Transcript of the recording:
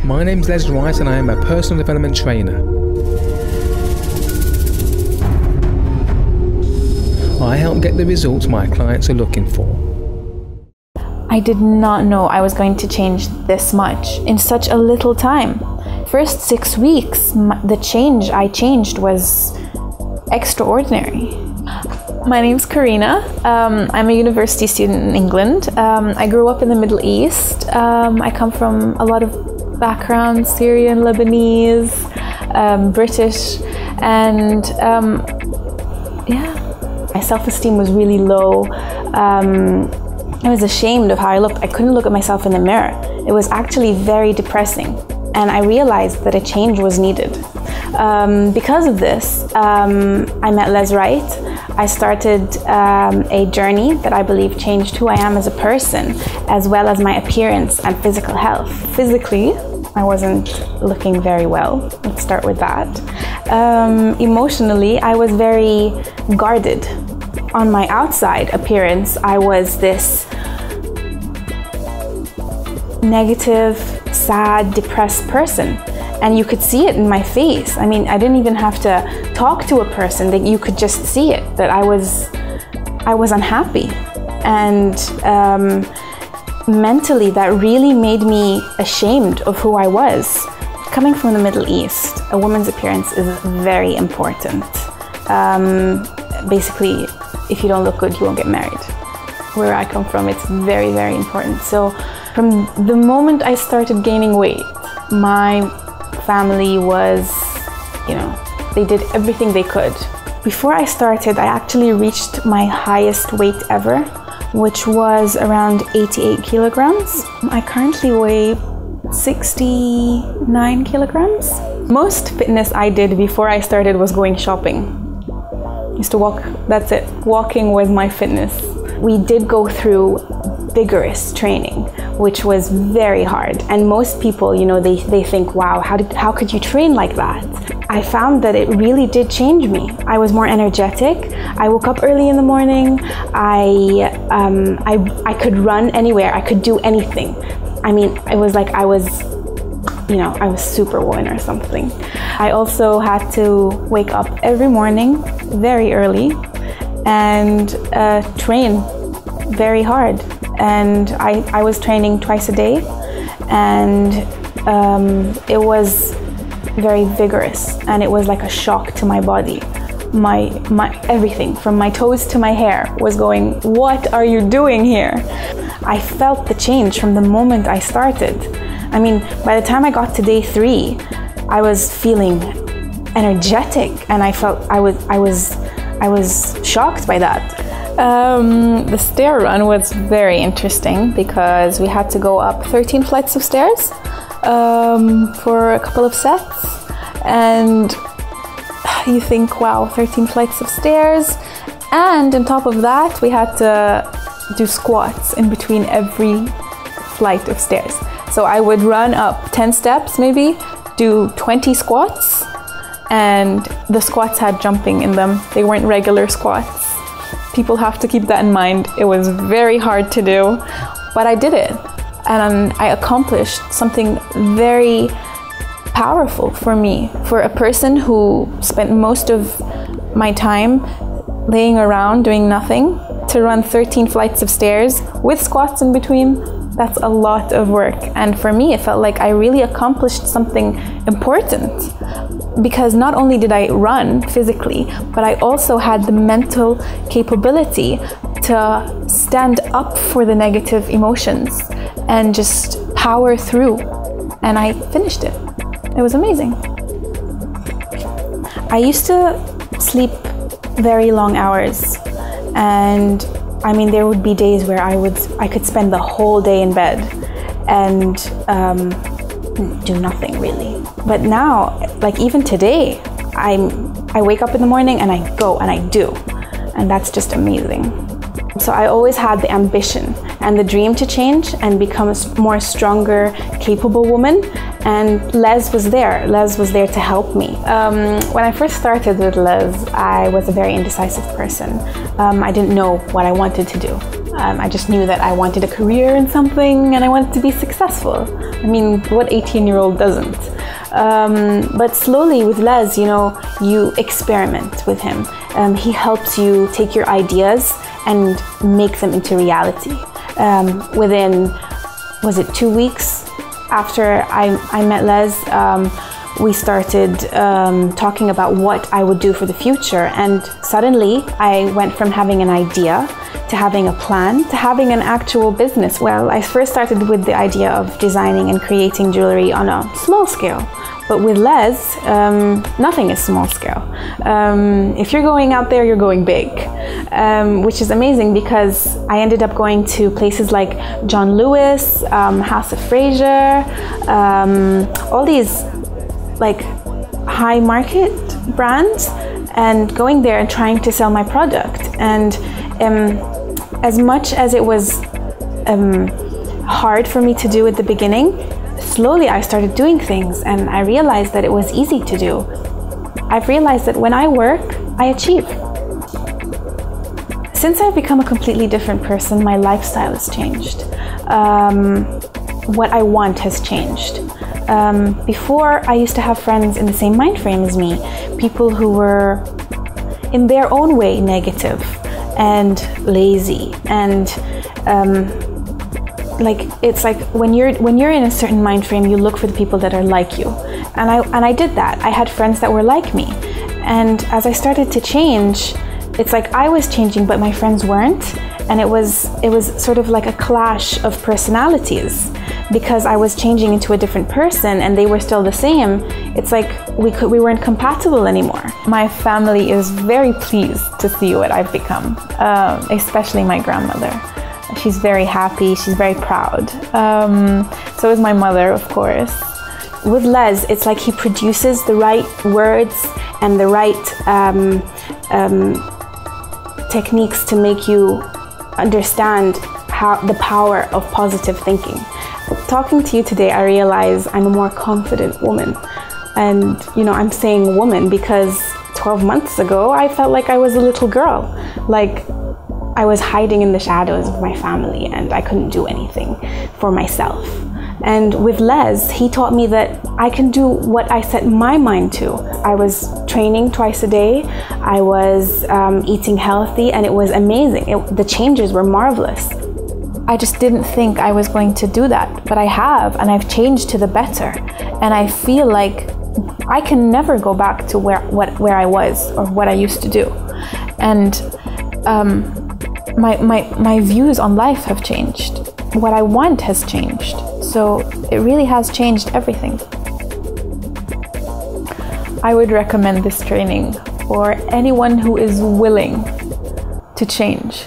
My name's Les Wright and I am a personal development trainer. I help get the results my clients are looking for. I did not know I was going to change this much in such a little time. First 6 weeks, the change I changed was extraordinary. My name's Karina. I'm a university student in England. I grew up in the Middle East. I come from a lot of backgrounds, Syrian, Lebanese, British, and yeah, my self-esteem was really low. I was ashamed of how I looked. I couldn't look at myself in the mirror. It was actually very depressing, and I realized that a change was needed. Because of this, I met Les Wright. I started a journey that I believe changed who I am as a person, as well as my appearance and physical health. Physically, I wasn't looking very well. Let's start with that. Emotionally, I was very guarded. On my outside appearance, I was this negative, sad, depressed person. And you could see it in my face. I mean, I didn't even have to talk to a person, that you could just see it, that I was unhappy. And mentally, that really made me ashamed of who I was. Coming from the Middle East, a woman's appearance is very important. Basically, if you don't look good, you won't get married. Where I come from, it's very, very important. So from the moment I started gaining weight, my family was, they did everything they could. Before I started, I actually reached my highest weight ever, which was around 88 kilograms. I currently weigh 69 kilograms. Most fitness I did before I started was going shopping. I used to walk, that's it. Walking was my fitness. We did go through vigorous training, which was very hard. And most people, they think, wow, how could you train like that? I found that it really did change me. I was more energetic. I woke up early in the morning. I could run anywhere. I could do anything. I mean, it was like I was Superwoman or something. I also had to wake up every morning very early and train very hard. And I was training twice a day, and it was very vigorous, and it was like a shock to my body. My everything from my toes to my hair was going, what are you doing here? I felt the change from the moment I started. I mean, by the time I got to day 3, I was feeling energetic, and I felt I was shocked by that. The stair run was very interesting because we had to go up 13 flights of stairs for a couple of sets, and you think, wow, 13 flights of stairs, and on top of that we had to do squats in between every flight of stairs. So I would run up 10 steps maybe, do 20 squats, and the squats had jumping in them. They weren't regular squats. People have to keep that in mind. It was very hard to do, but I did it. And I accomplished something very powerful for me. For a person who spent most of my time laying around doing nothing, to run 13 flights of stairs with squats in between, that's a lot of work. And for me, it felt like I really accomplished something important, because not only did I run physically, but I also had the mental capability to stand up for the negative emotions and just power through. And I finished it. It was amazing. I used to sleep very long hours, and I mean, there would be days where I could spend the whole day in bed and do nothing really. But now, like even today, I wake up in the morning and I go and I do, and that's just amazing. So I always had the ambition and the dream to change and become a more stronger, capable woman. And Les was there. Les was there to help me. When I first started with Les, I was a very indecisive person. I didn't know what I wanted to do. I just knew that I wanted a career in something and I wanted to be successful. I mean, what 18-year-old doesn't? But slowly with Les, you know, you experiment with him. He helps you take your ideas and make them into reality. Within, was it 2 weeks after I met Les, we started talking about what I would do for the future, and suddenly I went from having an idea to having a plan to having an actual business. Well, I first started with the idea of designing and creating jewelry on a small scale, but with Les, nothing is small scale. If you're going out there, you're going big, which is amazing because I ended up going to places like John Lewis, House of Fraser, all these like high market brands, and going there and trying to sell my product. And as much as it was hard for me to do at the beginning, slowly I started doing things and I realized that it was easy to do. I've realized that when I work, I achieve. Since I've become a completely different person, my lifestyle has changed. What I want has changed. Before, I used to have friends in the same mind frame as me, people who were in their own way negative and lazy, and like it's like when you're in a certain mind frame, you look for the people that are like you, and I did that. I had friends that were like me, and as I started to change, it's like I was changing but my friends weren't, and it was sort of like a clash of personalities. Because I was changing into a different person and they were still the same, it's like we weren't compatible anymore. My family is very pleased to see what I've become, especially my grandmother. She's very happy, she's very proud. So is my mother, of course. With Les, it's like he produces the right words and the right techniques to make you understand the power of positive thinking. Talking to you today, I realize I'm a more confident woman. And, you know, I'm saying woman because 12 months ago, I felt like I was a little girl. Like I was hiding in the shadows of my family and I couldn't do anything for myself. And with Les, he taught me that I can do what I set my mind to. I was training twice a day. I was eating healthy, and it was amazing. The changes were marvelous. I just didn't think I was going to do that, but I have, and I've changed to the better. And I feel like I can never go back to where I was or what I used to do. And my views on life have changed. What I want has changed. So it really has changed everything. I would recommend this training for anyone who is willing to change.